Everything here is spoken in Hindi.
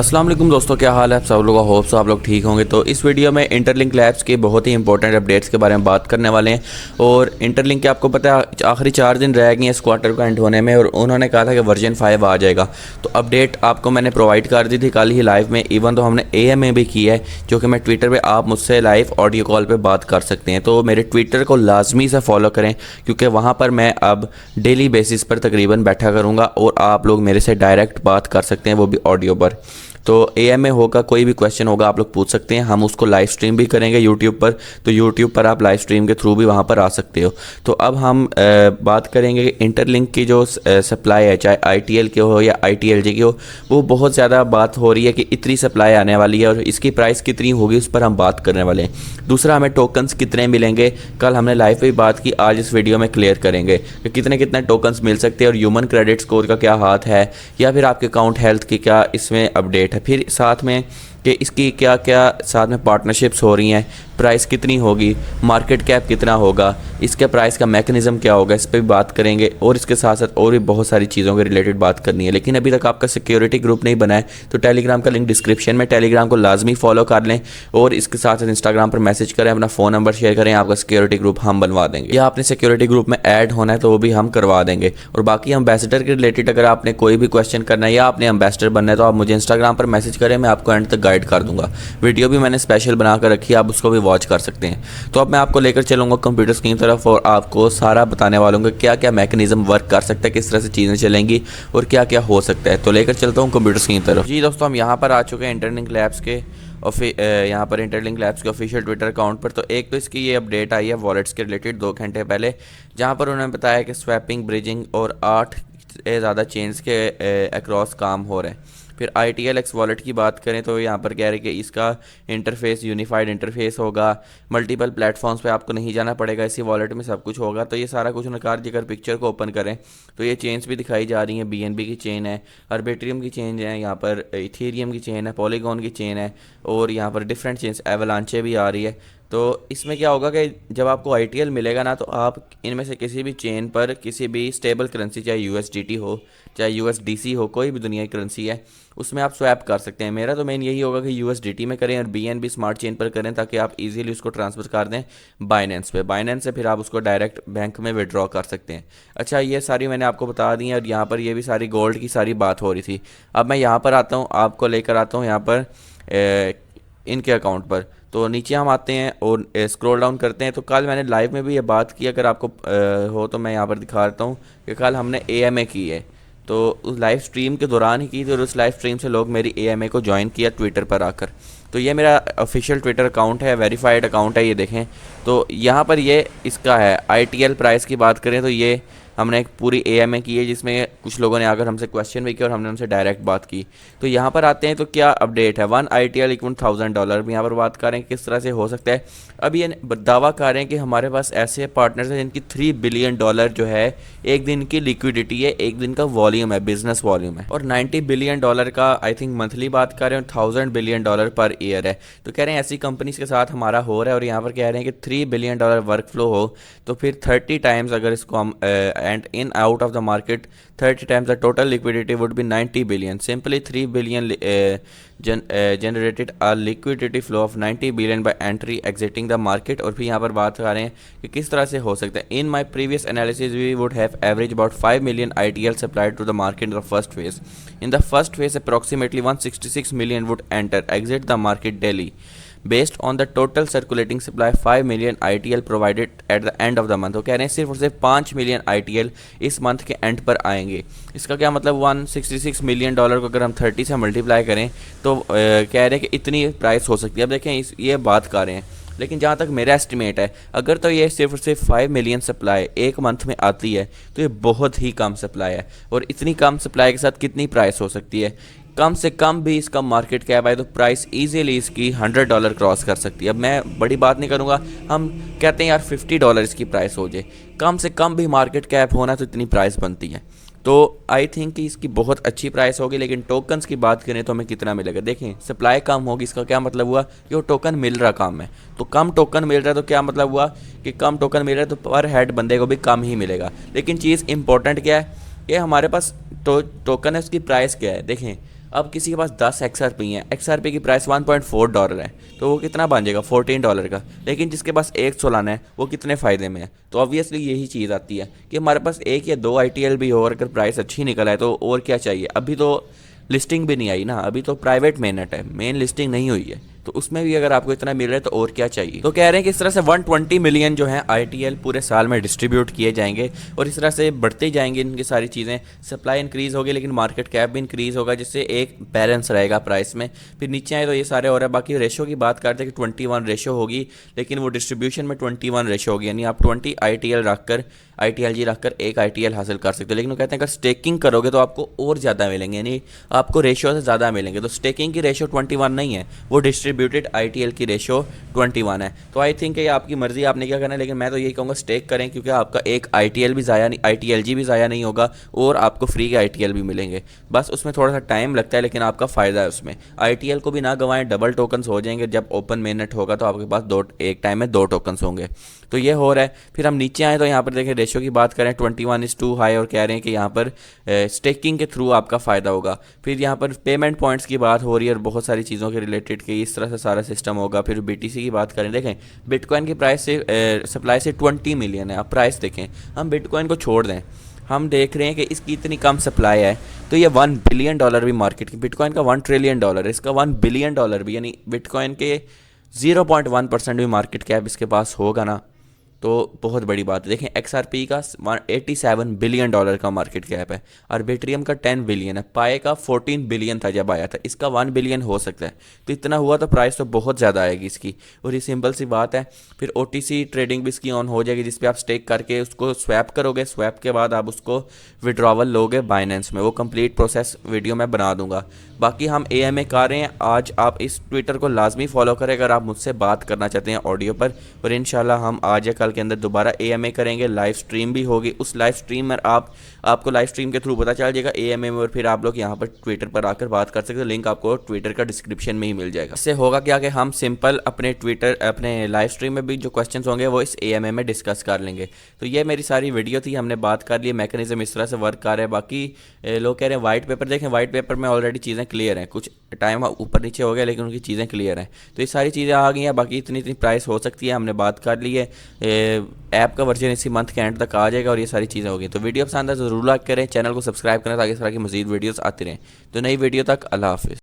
अस्सलाम वालेकुम दोस्तों, क्या हाल है आप सब लोगों का। होप सो आप लोग ठीक होंगे। तो इस वीडियो में इंटरलिंक लैब्स के बहुत ही इंपॉर्टेंट अपडेट्स के बारे में बात करने वाले हैं। और इंटरलिंक के आपको पता है आखिरी 4 दिन रह गए हैं इस क्वार्टर को एंड होने में, और उन्होंने कहा था कि वर्जन 5 आ जाएगा। तो अपडेट आपको मैंने प्रोवाइड कर दी थी कल ही लाइव में, इवन तो हमने AMA भी की है, जो कि मैं ट्विटर पर आप मुझसे लाइव ऑडियो कॉल पर बात कर सकते हैं। तो मेरे ट्विटर को लाजमी से फॉलो करें, क्योंकि वहाँ पर मैं अब डेली बेसिस पर तकरीबन बैठा करूँगा और आप लोग मेरे से डायरेक्ट बात कर सकते हैं, वो भी ऑडियो पर। तो AMA होगा, कोई भी क्वेश्चन होगा आप लोग पूछ सकते हैं। हम उसको लाइव स्ट्रीम भी करेंगे यूट्यूब पर, तो यूट्यूब पर आप लाइव स्ट्रीम के थ्रू भी वहाँ पर आ सकते हो। तो अब हम बात करेंगे कि इंटरलिंक की जो सप्लाई है, चाहे ITL की हो या ITLG की हो, वो बहुत ज़्यादा बात हो रही है कि इतनी सप्लाई आने वाली है और इसकी प्राइस कितनी होगी, उस पर हम बात करने वाले हैं। दूसरा, हमें टोकन्स कितने मिलेंगे, कल हमने लाइव पे बात की, आज इस वीडियो में क्लियर करेंगे कि कितने कितने टोकन्स मिल सकते हैं और ह्यूमन क्रेडिट स्कोर का क्या हाथ है, या फिर आपके अकाउंट हेल्थ की क्या इसमें अपडेट है। फिर साथ में कि इसकी क्या क्या साथ में पार्टनरशिप्स हो रही हैं, प्राइस कितनी होगी, मार्केट कैप कितना होगा, इसके प्राइस का मैकेनिज़्म क्या होगा, इस पर भी बात करेंगे। और इसके साथ साथ और भी बहुत सारी चीज़ों के रिलेटेड बात करनी है। लेकिन अभी तक आपका सिक्योरिटी ग्रुप नहीं बना है तो टेलीग्राम का लिंक डिस्क्रिप्शन में, टेलीग्राम को लाजमी फॉलो कर लें। और इसके साथ साथ इंस्टाग्राम पर मैसेज करें, अपना फ़ोन नंबर शेयर करें, आपका सिक्योरिटी ग्रुप हम बनवा देंगे। या आपने सिक्योरिटी ग्रुप में ऐड होना है तो वो भी हम करवा देंगे। और बाकी एम्बेसडर के रिलेटेड अगर आपने कोई भी क्वेश्चन करना है या आपने एम्बेसडर बनना है तो आप मुझे इंस्टाग्राम पर मैसेज करें, मैं आपको एंड तक गाइड कर दूंगा। वीडियो भी मैंने स्पेशल बना कर रखी है, आप उसको भी वॉच कर सकते हैं। तो अब मैं आपको लेकर चलूँगा कंप्यूटर स्क्रीन तरफ और आपको सारा बताने वाला हूँ कि क्या क्या मैकेनिज्म वर्क कर सकता है, किस तरह से चीज़ें चलेंगी और क्या क्या हो सकता है। तो लेकर चलता हूँ कंप्यूटर स्क्रीन तरफ। जी दोस्तों, हम यहाँ पर आ चुके हैं इंटरलिंक लैब्स के यहाँ पर इंटरलिंक लैब्स के ऑफिशियल ट्विटर अकाउंट पर। तो एक तो इसकी ये अपडेट आई है वॉलेट्स के रिलेटेड 2 घंटे पहले, जहाँ पर उन्होंने बताया कि स्वैपिंग, ब्रिजिंग और 8 से ज़्यादा चेन्स के अक्रॉस काम हो रहे हैं। फिर ITLX वॉलेट की बात करें तो यहाँ पर कह रहे हैं कि इसका इंटरफेस यूनिफाइड इंटरफेस होगा, मल्टीपल प्लेटफॉर्म्स पे आपको नहीं जाना पड़ेगा, इसी वॉलेट में सब कुछ होगा। तो ये सारा कुछ नकार जी, अगर पिक्चर को ओपन करें तो ये चेन्स भी दिखाई जा रही हैं। BNB की चेन है, अर्बिट्रियम की चेन है, यहाँ पर इथेरियम की चेन है, पॉलीगॉन की चेन है, और यहाँ पर डिफरेंट चेन्स एवलांचे भी आ रही है। तो इसमें क्या होगा कि जब आपको ITL मिलेगा ना, तो आप इनमें से किसी भी चेन पर किसी भी स्टेबल करेंसी, चाहे USDT हो चाहे USDC हो, कोई भी दुनिया की करेंसी है, उसमें आप स्वैप कर सकते हैं। मेरा तो मेन यही होगा कि USDT में करें और BNB स्मार्ट चेन पर करें, ताकि आप इजीली उसको ट्रांसफ़र कर दें बाइनेंस पे। बाइनेंस से फिर आप उसको डायरेक्ट बैंक में विड्रॉ कर सकते हैं। अच्छा, ये सारी मैंने आपको बता दी है। और यहाँ पर ये भी सारी गोल्ड की सारी बात हो रही थी। अब मैं यहाँ पर आता हूँ, आपको लेकर आता हूँ यहाँ पर इनके अकाउंट पर। तो नीचे हम आते हैं और स्क्रॉल डाउन करते हैं। तो कल मैंने लाइव में भी ये बात की, अगर आपको हो तो मैं यहाँ पर दिखा देता हूँ कि कल हमने AMA की है। तो उस लाइव स्ट्रीम के दौरान ही की थी, और उस लाइव स्ट्रीम से लोग मेरी AMA को ज्वाइन किया ट्विटर पर आकर। तो ये मेरा ऑफिशियल ट्विटर अकाउंट है, वेरीफाइड अकाउंट है, ये देखें। तो यहाँ पर ये इसका है। ITL प्राइस की बात करें तो ये हमने एक पूरी AMA की है, जिसमें कुछ लोगों ने आकर हमसे क्वेश्चन भी किया और हमने उनसे डायरेक्ट बात की। तो यहाँ पर आते हैं तो क्या अपडेट है। 1 ITL = $1000 भी यहाँ पर बात कर रहे हैं किस तरह से हो सकता है। अब ये दावा कर रहे हैं कि हमारे पास ऐसे पार्टनर्स हैं जिनकी $3 बिलियन जो है एक दिन की लिक्विडिटी है, एक दिन का वॉल्यूम है, बिजनेस वॉल्यूम है। और $90 बिलियन का आई थिंक मंथली बात कर रहे हैं, और $1000 बिलियन पर ईयर है। तो कह रहे हैं ऐसी कंपनीज के साथ हमारा हो रहा है। और यहाँ पर कह रहे हैं कि $3 बिलियन वर्क फ्लो हो तो फिर 30 टाइम्स अगर इसको हम and in out of the market 30 times the total liquidity would be 90 billion. Simply 3 billion generated a liquidity flow of 90 billion by entry exiting the market. और फिर यहाँ पर बात कर रहे हैं कि किस तरह से हो सकता है। In my previous analysis we would have average about 5 million ITL supplied to the market in the first phase. In the first phase approximately 166 million would exit the market daily. Based on the total circulating supply 5 million ITL provided at the end of the month. तो कह रहे हैं सिर्फ और सिर्फ 5 मिलियन ITL इस मंथ के एंड पर आएंगे। इसका क्या मतलब, $166 मिलियन को अगर हम 30 से मल्टीप्लाई करें तो कह रहे हैं कि इतनी प्राइस हो सकती है। अब देखें ये बात कर रहे हैं, लेकिन जहाँ तक मेरा एस्टिमेट है, अगर तो ये सिर्फ और सिर्फ 5 मिलियन सप्लाई एक मंथ में आती है तो ये बहुत ही कम सप्लाई है। और इतनी कम सप्लाई के साथ कितनी प्राइस हो सकती है, कम से कम भी इसका मार्केट कैप आए तो प्राइस इजीली इसकी $100 क्रॉस कर सकती है। अब मैं बड़ी बात नहीं करूँगा, हम कहते हैं यार $50 इसकी प्राइस हो जाए, कम से कम भी मार्केट कैप होना तो इतनी प्राइस बनती है। तो आई थिंक कि इसकी बहुत अच्छी प्राइस होगी। लेकिन टोकन्स की बात करें तो हमें कितना मिलेगा, देखें सप्लाई कम होगी, इसका क्या मतलब हुआ कि वो टोकन मिल रहा कम है। तो कम टोकन मिल रहा है तो क्या मतलब हुआ कि कम टोकन मिल रहा है तो पर हेड बंदे को भी कम ही मिलेगा। लेकिन चीज़ इंपॉर्टेंट क्या है कि हमारे पास टोकन है, उसकी प्राइस क्या है। देखें अब किसी के पास 10 XRP हैं, XRP की प्राइस $1.4 है, तो वो कितना बन जाएगा $14 का। लेकिन जिसके पास एक सोलाना है वो कितने फ़ायदे में है। तो ऑब्वियसली यही चीज़ आती है कि हमारे पास एक या दो ITL भी हो और अगर प्राइस अच्छी निकल आए तो और क्या चाहिए। अभी तो लिस्टिंग भी नहीं आई ना, अभी तो प्राइवेट मेनट है, मेन लिस्टिंग नहीं हुई है, तो उसमें भी अगर आपको इतना मिल रहा है तो और क्या चाहिए। तो कह रहे हैं कि इस तरह से 120 मिलियन जो है ITL पूरे साल में डिस्ट्रीब्यूट किए जाएंगे और इस तरह से बढ़ते जाएंगे इनकी सारी चीज़ें। सप्लाई इंक्रीज़ होगी लेकिन मार्केट कैप भी इंक्रीज़ होगा, जिससे एक बैलेंस रहेगा प्राइस में। फिर नीचे आए तो ये सारे हो रहा है। बाकी रेशो की बात करते हैं कि 21 रेशो होगी, लेकिन वो डिस्ट्रीब्यूशन में 21 रेशो होगी, यानी आप 20 ITL रखकर ITLG रखकर एक ITL हासिल कर सकते हो। लेकिन वो कहते हैं अगर स्टेकिंग करोगे तो आपको और ज़्यादा मिलेंगे, यानी आपको रेशो से ज़्यादा मिलेंगे। तो स्टेकिंग की रेशो 21 नहीं है, वो डिस्ट्रीब्यूटेड ITL की रेशो 21 है। तो आई थिंक ये आपकी मर्ज़ी, आपने क्या करना है, लेकिन मैं तो यही कहूँगा स्टेक करें, क्योंकि आपका एक ITL भी ज़ाया नहीं, ITLG भी ज़ाया नहीं होगा और आपको फ्री के ITL भी मिलेंगे। बस उसमें थोड़ा सा टाइम लगता है लेकिन आपका फ़ायदा है उसमें। ITL को भी ना गंवाएं, डबल टोकन्स हो जाएंगे। जब ओपन मेनट होगा तो आपके पास एक टाइम में 2 टोकन्स होंगे। तो ये हो रहा है। फिर हम नीचे आए तो यहाँ पर देखें रेशो की बात करें 21:2 हाई, और कह रहे हैं कि यहाँ पर स्टेकिंग के थ्रू आपका फ़ायदा होगा। फिर यहाँ पर पेमेंट पॉइंट्स की बात हो रही है और बहुत सारी चीज़ों के रिलेटेड कि इस तरह से सारा सिस्टम होगा। फिर BTC की बात करें, देखें बिटकॉइन की प्राइस से सप्लाई से 20 मिलियन है। अब प्राइस देखें, हम बिटकॉइन को छोड़ दें, हम देख रहे हैं कि इसकी इतनी कम सप्लाई है तो ये $1 बिलियन भी मार्केट की, बिटकॉइन का $1 ट्रिलियन है, इसका $1 बिलियन भी, यानी बिटकॉइन के 0.1% भी मार्केट कैप इसके पास होगा ना, तो बहुत बड़ी बात है। देखें XRP का $87 बिलियन का मार्केट कैप है, आर्बिट्रियम का 10 बिलियन है, पाए का 14 बिलियन था जब आया था, इसका 1 बिलियन हो सकता है। तो इतना हुआ तो प्राइस तो बहुत ज़्यादा आएगी इसकी, और ये सिंपल सी बात है। फिर OTC ट्रेडिंग भी इसकी ऑन हो जाएगी, जिस पे आप स्टेक करके उसको स्वैप करोगे, स्वैप के बाद आप उसको विड्रॉवल लोगे बाइनेंस में। वो कंप्लीट प्रोसेस वीडियो में बना दूंगा। बाकी हम AMA कर रहे हैं आज, आप इस ट्विटर को लाजमी फॉलो करें अगर आप मुझसे बात करना चाहते हैं ऑडियो पर, और इंशाल्लाह हम आज या कल के अंदर दोबारा AMA करेंगे। लाइव स्ट्रीम भी होगी, उस लाइव स्ट्रीम में आपको लाइव स्ट्रीम के थ्रू पता चल जाएगा AMA में, और फिर आप लोग यहाँ पर ट्विटर पर आकर बात कर सकते हो। लिंक आपको ट्विटर का डिस्क्रिप्शन में ही मिल जाएगा। इससे होगा क्या कि हम सिंपल अपने लाइव स्ट्रीम में भी जो क्वेश्चन होंगे वो इस AMA में डिस्कस कर लेंगे। तो ये मेरी सारी वीडियो थी, हमने बात कर ली मैकेनिज्म इस तरह से वर्क कर रहा है। बाकी लोग कह रहे हैं वाइट पेपर देखें, वाइट पेपर में ऑलरेडी चीज़ें क्लियर हैं, कुछ टाइम ऊपर नीचे हो गया लेकिन उनकी चीज़ें क्लियर हैं। तो ये सारी चीज़ें आ गई हैं। बाकी इतनी प्राइस हो सकती है, हमने बात कर ली है। ऐप का वर्जन इसी मंथ के एंड तक आ जाएगा और ये सारी चीज़ें होगी। तो वीडियो पसंद है तो ज़रूर लाइक करें, चैनल को सब्सक्राइब करें ताकि इस तरह की मज़ीद वीडियोस आती रहें। तो नई वीडियो तक अल्लाह हाफिज़।